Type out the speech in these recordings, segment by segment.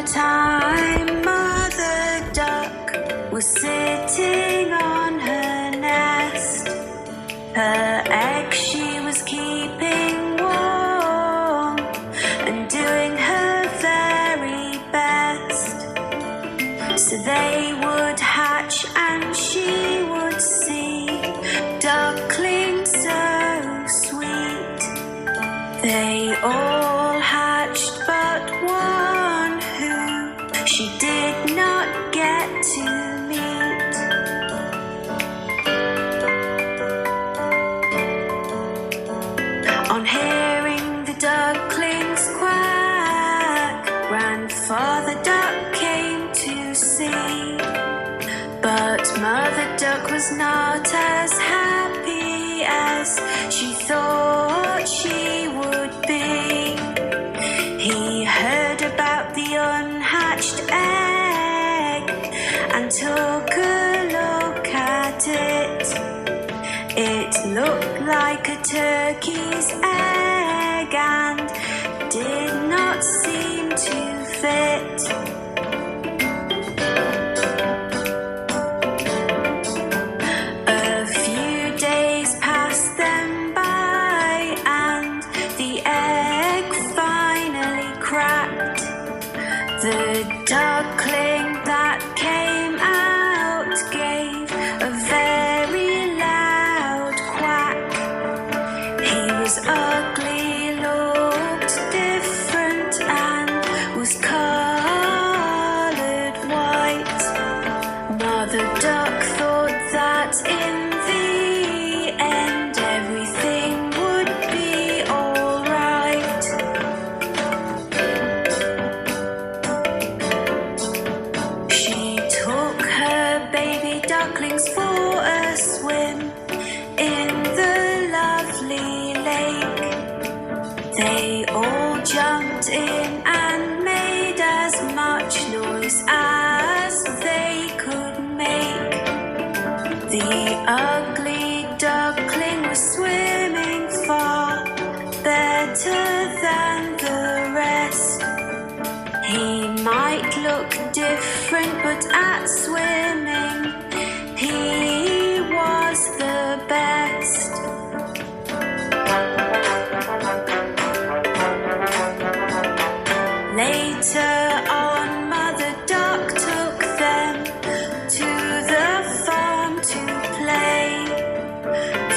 a time, Mother Duck was sitting on her nest. Her egg she was keeping warm and doing her very best. So they would hatch and she would see ducklings so sweet. They all hatched but one who she did not get to meet. On hearing the ducklings quack, Grandfather Duck came to see. But Mother Duck was not as happy as she thought she would be. He heard about the unhatched egg and took a look at it. It looked like a turkey's egg and did not seem to fit. A few days passed them by and the egg finally cracked. The duckling that came out gave a very loud quack. He was ugly, looked different, and was colored white. Mother Duck thought that in the end everything would be all right. She took her baby ducklings for a swim in the lovely lake. They all jumped in and made as much noise as they could make. The ugly duckling was swimming far better than the rest. He might look different, but at swimming he was the best. Later on, Mother Duck took them to the farm to play.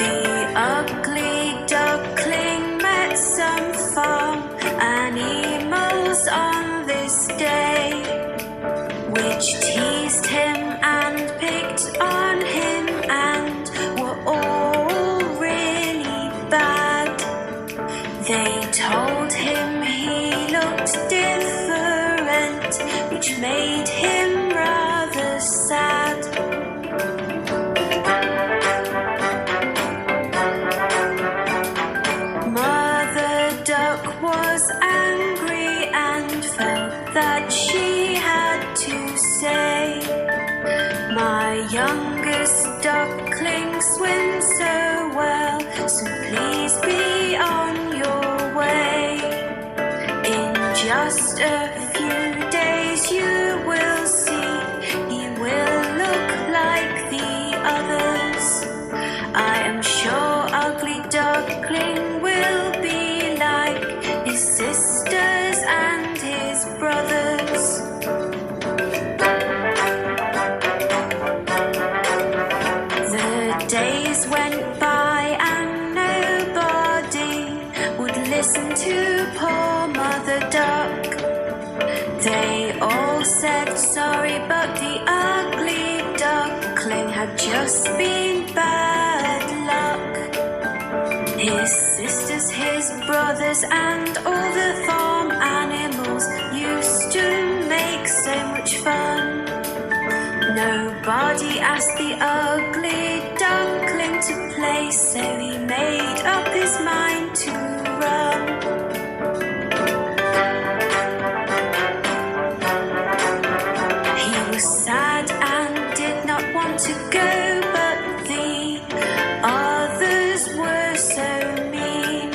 The ugly duckling met some farm animals on this day, which teased him and picked on him and were all really bad. They told him he looked different, which made him rather sad. Mother Duck was angry and felt that she had to say, "My youngest duckling swims so well, so please be on your way. In just a few days you will see he will look like the others. I am sure ugly duckling will be like his sisters and his brothers." The days went by and nobody would listen to poor Mother Duck. They all said sorry, but the ugly duckling had just been bad luck. His sisters, his brothers, and all the farm animals used to make so much fun. Nobody asked the ugly duckling to play, so he made up his mind to run. He was sad and did not want to go, but the others were so mean.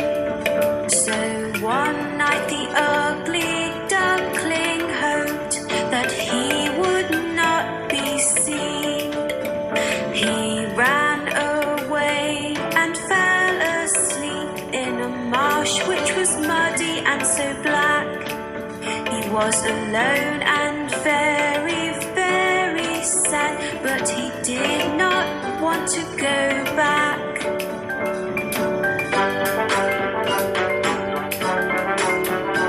So one night the ugly duckling hoped was alone and very, very sad, but he did not want to go back.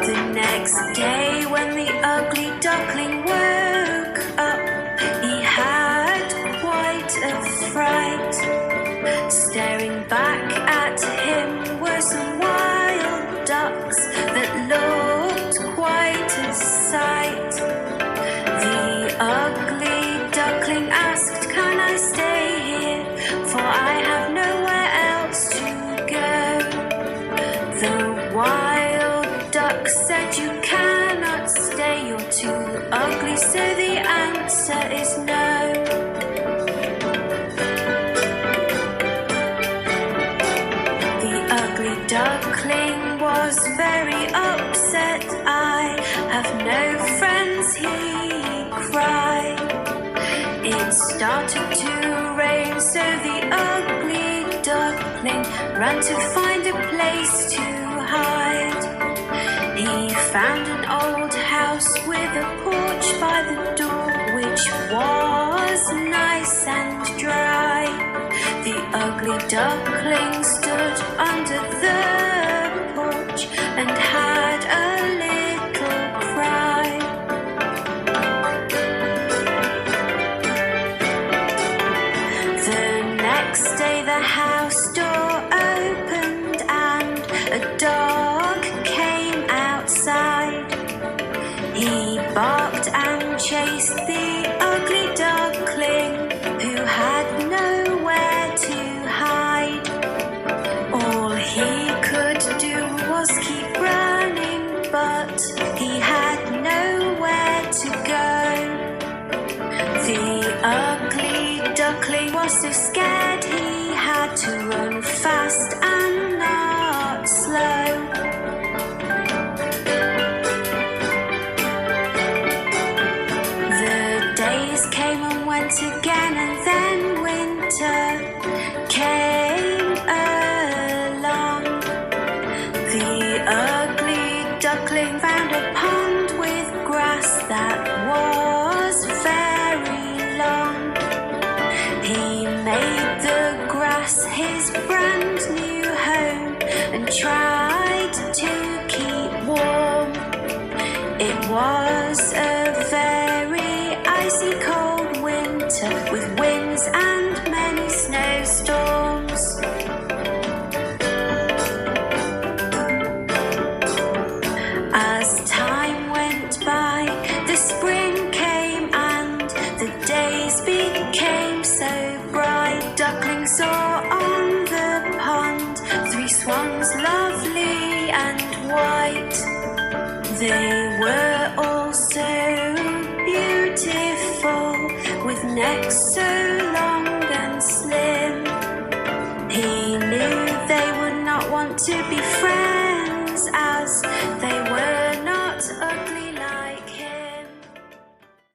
The next day when the ugly duckling woke up, he had quite a fright. Staring back at him were some wild ducks that looked quite a sight. The ugly duckling asked, "Can I stay here? For I have nowhere else to go." The wild duck said, "You cannot stay, you're too ugly, so the answer is no." Duckling was very upset. "I have no friends," he cried. It started to rain, so the ugly duckling ran to find a place to hide. He found an old house with a porch by the door, which was nice and dry. The ugly duckling stood under the porch and had a little cry. The next day the house door opened and a dog came outside. He barked and chased the ugly duckling, who had nowhere to hide. All he could do was keep running, but he had nowhere to go. The ugly duckling was so scared he had to run fast and not slow. The days came and went again, and then winter came along. The ugly duckling found a pond with grass that was very long. He made the grass his brand new home and tried to keep warm. It was a very icy cold winter with winds and many snowstorms. As time went by, the spring came and the days became so bright. Duckling saw on the pond 3 swans, lovely and white. They were all so beautiful, with necks so long